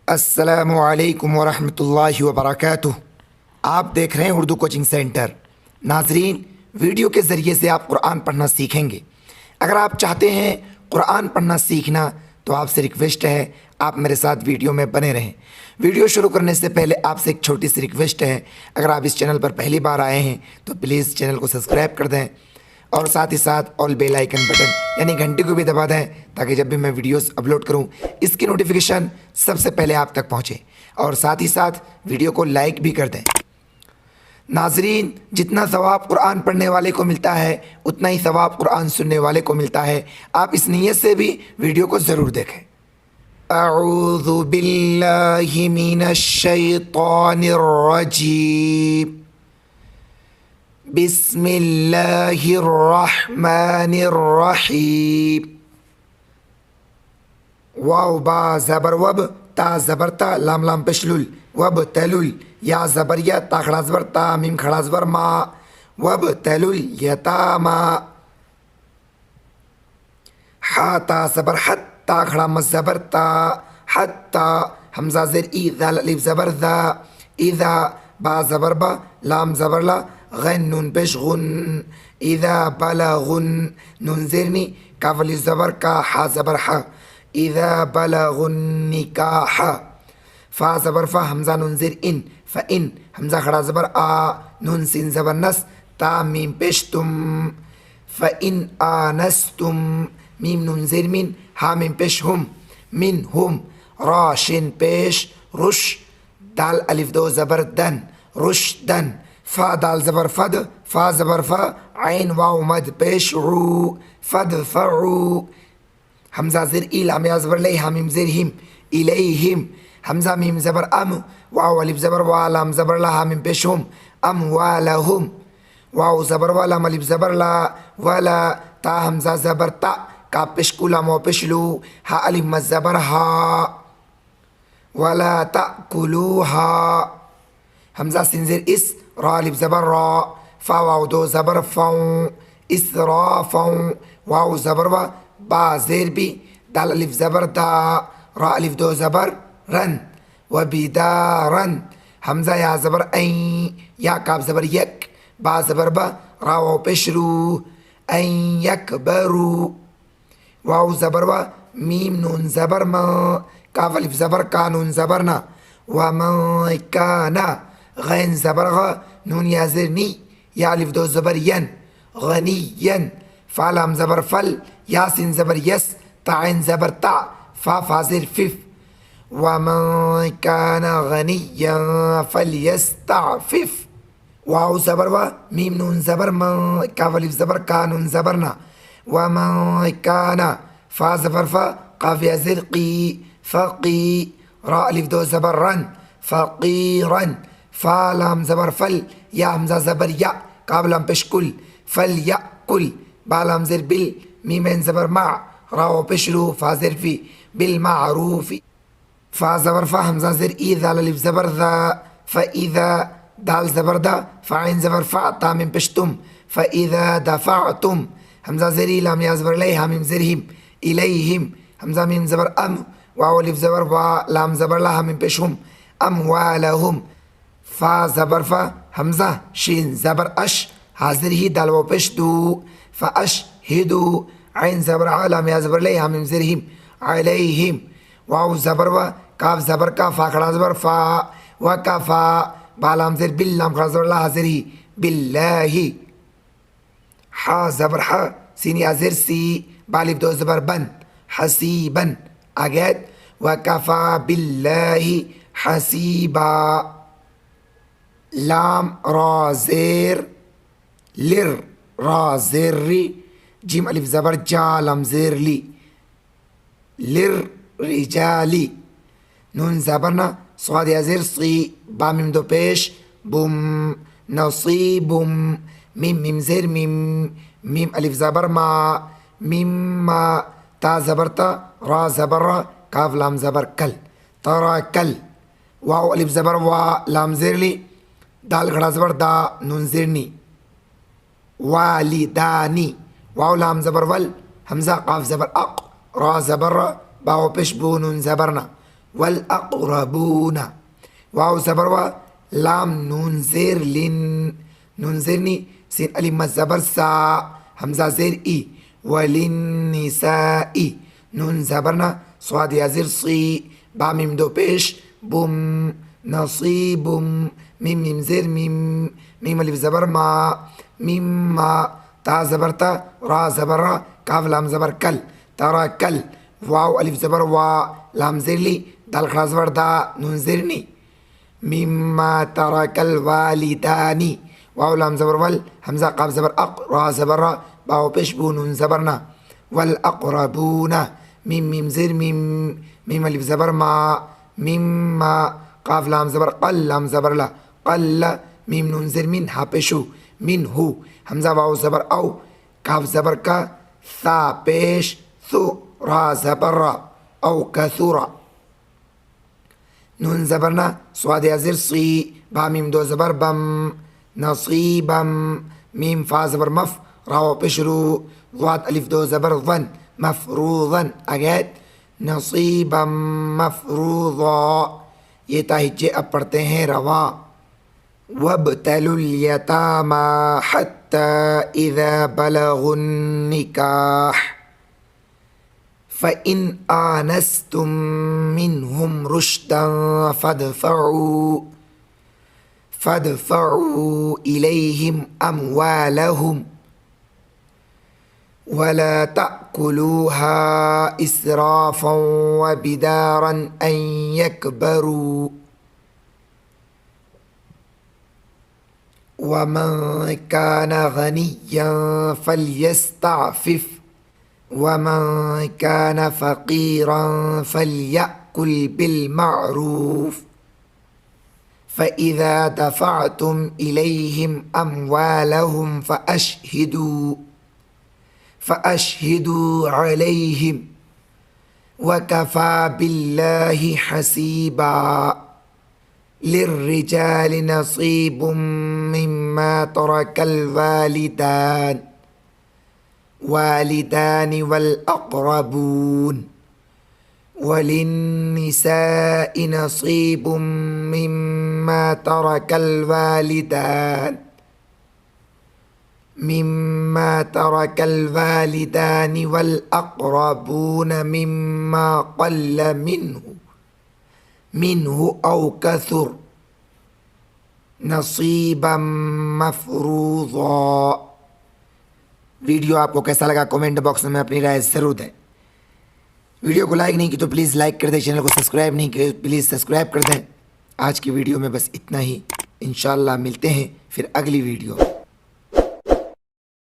अस्सलामुअलैकुम वरहमतुल्लाहि वबरकातुह। आप देख रहे हैं उर्दू कोचिंग सेंटर। नाजरीन, वीडियो के ज़रिए से आप कुरान पढ़ना सीखेंगे। अगर आप चाहते हैं कुरान पढ़ना सीखना तो आपसे रिक्वेस्ट है आप मेरे साथ वीडियो में बने रहें। वीडियो शुरू करने से पहले आपसे एक छोटी सी रिक्वेस्ट है, अगर आप इस चैनल पर पहली बार आए हैं तो प्लीज़ चैनल को सब्सक्राइब कर दें और साथ ही साथ ऑल बेल आइकन बटन यानी घंटी को भी दबा दें ताकि जब भी मैं वीडियोस अपलोड करूं इसकी नोटिफिकेशन सबसे पहले आप तक पहुंचे। और साथ ही साथ वीडियो को लाइक भी कर दें। नाजरीन, जितना सवाब कुरान पढ़ने वाले को मिलता है उतना ही सवाब कुरान सुनने वाले को मिलता है। आप इस नीयत से भी वीडियो को ज़रूर देखें। अऊज़ु बिल्लाहि मिनश शैतानिर रजीम। बिस्मिल्लाहिर्रहमानिर्रहीम। वाव बा ज़बर वब, ता ज़बर ता, लाम लाम पेशलुल, वब तलुल, या ज़बर या, ता खड़ा ज़बर ता, मीम खड़ा ज़बर मा, वब तलुल यतामा। हा ता ज़बर हत, ता खड़ा मज़ ज़बर ता, हत्ता, हमज़ा ज़ेर ई, ज़ाल अलिफ ज़बर ज़ा, इज़ा, बा ज़बर बा, लाम ज़बर ला, गन नून पेश गुन, इज़ा बलगुन, नून ज़ेरनी, काफ अलिफ ज़बर का, हा ज़बर हा, इज़ा बलगुन निकाह। फा ज़बर फा, हमज़ा नून ज़ेर इन, फ़इन, हमज़ा खड़ा ज़बर आ, नून सिन ज़बर नस, ता मीम पेश तुम, फ़इन आनस्तुम, मीम नून ज़ेर मिन, हा मीम पेश हुम, मिन हुम, रा शिन पेश रुश, दाल अलिफ दो ज़बर दन, रुशदन। फा दाल ज़बर फद, फा ज़बर फा, आइन वाव मद पेश रू, फद फ़ऊ। हमज़ा ज़ेर ई, लाम या ज़बर ले, हा मीम ज़ेर हिम, इलैहिम, हमज़ा मीम ज़बर अम, वाव अलिफ ज़बर वा, लाम ज़बर ला, हा मीम पेश हुम, अम वालहुम, वाव ज़बर वा, लाम अलिफ ज़बर ला, वाला, ता हमज़ा ज़बर ता, का पेश कु, लाम वाव पेश लू, हा अलिफ मद ज़बर हा, वाला ताकुलूहा। हमज़ा सिन ज़ेर इस, रा अलिफ ज़बर रा, फा वाव दो ज़बर फ़ौ, इसराफ़ौ, वाव ज़बर वा, बा ज़ेर बी, दाल अलिफ ज़बर दा, रा अलिफ दो ज़बर रन, व बिदारन। हमज़ा या ज़बर ऐं, या काफ ज़बर यक, बा ज़बर बा, रा वाव पेश रू, ऐं यकबरू, वाव ज़बर वा, मीम नून ज़बर मा, काफ अलिफ ज़बर का, नून ज़बर ना, व काना, गैन ज़बर ग, नून या ज़ेर नी, या अलिफ दो ज़बर यन, गनीयन। फा लाम ज़बर फल, या सिन ज़बर यस, ता ऐन ज़बर ता, फा फा ज़ेर फिफ, व काना गनिय्यन फलयस्तअफिफ। वाव ज़बर वा, मीम नून ज़बर मा, काफ अलिफ ज़बर का, नून ज़बर ना, व काना, फा ज़बर फा, काफ या ज़ेर की, फ़की, रा अलिफ दो ज़बर रन, फ़कीरन। फा लाम ज़बर फल, या हमज़ा ज़बर या, काफ लाम पेश कुल, फल या कुल, बा लाम ज़ेर बिल, मीम ऐन ज़बर मा, रा वाव पेश रू, फा ज़ेर फी, बिल मारूफी। फा ज़बर फा, हमज़ा ज़ेर ई, दाल अलिफ ज़बर ज़ा, फ़इज़ा, दाल ज़बर दा, फ़ा ऐन ज़बर फ़ा, ता मीम पेश तुम, फ़इज़ा दफ़अतुम। हमज़ा ज़ेर ई, लाम या ज़बर ले, हा मीम ज़ेर हिम, इलैहिम, हमज़ा मीम ज़बर अम, वाव अलिफ ज़बर वा, लाम ज़बर ला, हा मीम पेश हुम, अमवालहुम। फा ज़बर फा, हमज़ा शीन ज़बर अश, हाज़िर ही, दाल वाव पेश दू, फ़अश हिदू, ऐन ज़बर आ, लाम या ज़बर ले, हा मीम ज़ेर हिम, अलैहिम, वाव ज़बर वा, काफ ज़बर का, फ़ा खड़ा ज़बर फ़ा, व का फ़ा, बा लाम ज़ेर बिल, लाम खड़ा ज़बर ला, हाज़िर ही, बिल्लाही। हा ज़बर हा, सीन या ज़ेर सी, बा अलिफ दो ज़बर बन, हसीबन। आगे व कफ़ा बिल्लाही हसीबा। लाम रा ज़ेर लिर, रा ज़ेर री, जीम अलिफ ज़बर जा, लाम ज़ेर ली, लिर रिजाली, नून ज़बर ना, स्वाद या ज़ेर सी, बा मीम दो पेश, बुम, नसीबुम, मीम मीम ज़ेर मीम, मीम अलिफ ज़बर मा, मीम मा, ता ज़बर ता, रा ज़बर रा, काफ लाम ज़बर कल, तरा कल, वाव अलिफ ज़बर वा, लाम ज़ेर ली, दाल खड़ा ज़बर दा, नून ज़ेर नी, वालिदानी, वाव लाम ज़बर वल, हमज़ा काफ ज़बर अक, रा ज़बर रा, बाव पेश बू, नून ज़बर ना, वल अक़रबून, वाव ज़बर वा, लाम नून ज़ेर लिन, नून ज़ेर नी, सीन अलिफ मद ज़बर सा, हमज़ा ज़ेर ई, वलिन निसाई, नून ज़बर ना, स्वाद या ज़ेर सी, बा मीम दो पेश, बुम, नसीबुम, मीम मीम ज़ेर मीम, मीम अलिफ ज़बर मा, मीम मा, ता ज़बर ता, रा ज़बर रा, काफ लाम ज़बर कल, तारा कल, वाव अलिफ ज़बर वा, लाम ज़ेर ली, दाल खड़ा ज़बर दा, नून ज़ेर नी, मिम्मा तरकल वालिदानी, वाव लाम ज़बर वल, हमज़ा काफ ज़बर अक, रा ज़बर रा, बाव पेश बू, नून ज़बर ना, वल अक़रबूना, मीम मीम ज़ेर मीम, मीम अलिफ ज़बर मा, मिम्मा, काफ लाम ज़बर कल, लाम ज़बर ला, कल, मीम नून ज़ेर मिन, हा पेशु, मिन हु, हमज़ा वाव ज़बर औ, काफ ज़बर का, सा पेश, सु, रा ज़बर रा, औ कसूरा, नून ज़बर ना, स्वाद या ज़ेर सी, बा मीम दो ज़बर बम, नसीबम, मीम फा ज़बर मफ, राव पेशरू, ज़ाद अलिफ दो ज़बर ज़न, मफरूज़न, अगैत, नसीबम मफरूज़ा, ये ताहिज्जे अब पढ़ते हैं रवा। वब्तलुल यतामा हत्ता इज़ा बलगुन निकाह फ़इन आनस्तुम मिनहुम रुश्दन फदफ़उ इलैहिम अम्वालहुम वला तअकुलूहा इसराफ़न व बिदारन अन यकबरू वमन कान गनिय्यन फ़ल्यस्तअफ़िफ़ वमन कान फ़क़ीरन फ़ल्यअकुल बिलमअरूफ़ फ़इज़ा दफ़अतुम इलैहिम अम्वालहुम फ़अशहिदू अलैहिम वकफ़ा बिल्लाहि हसीबा लिर्रिजालि नसीबुम मिम्मा तरकल वालिदानि वल अक़रबून वलिन्निसाइ नसीबुम मिम्मा तरकल वालिदानि वल अक़रबून मिम्मा क़ल्ल मिन्हु औ कसुर नसीबम मफ़रूज़ा। वीडियो आपको कैसा लगा कमेंट बॉक्स में अपनी राय ज़रूर दें। वीडियो को लाइक नहीं की तो प्लीज़ लाइक कर दें, चैनल को सब्सक्राइब नहीं किया प्लीज़ सब्सक्राइब कर दें। आज की वीडियो में बस इतना ही, इंशाल्लाह मिलते हैं फिर अगली वीडियो।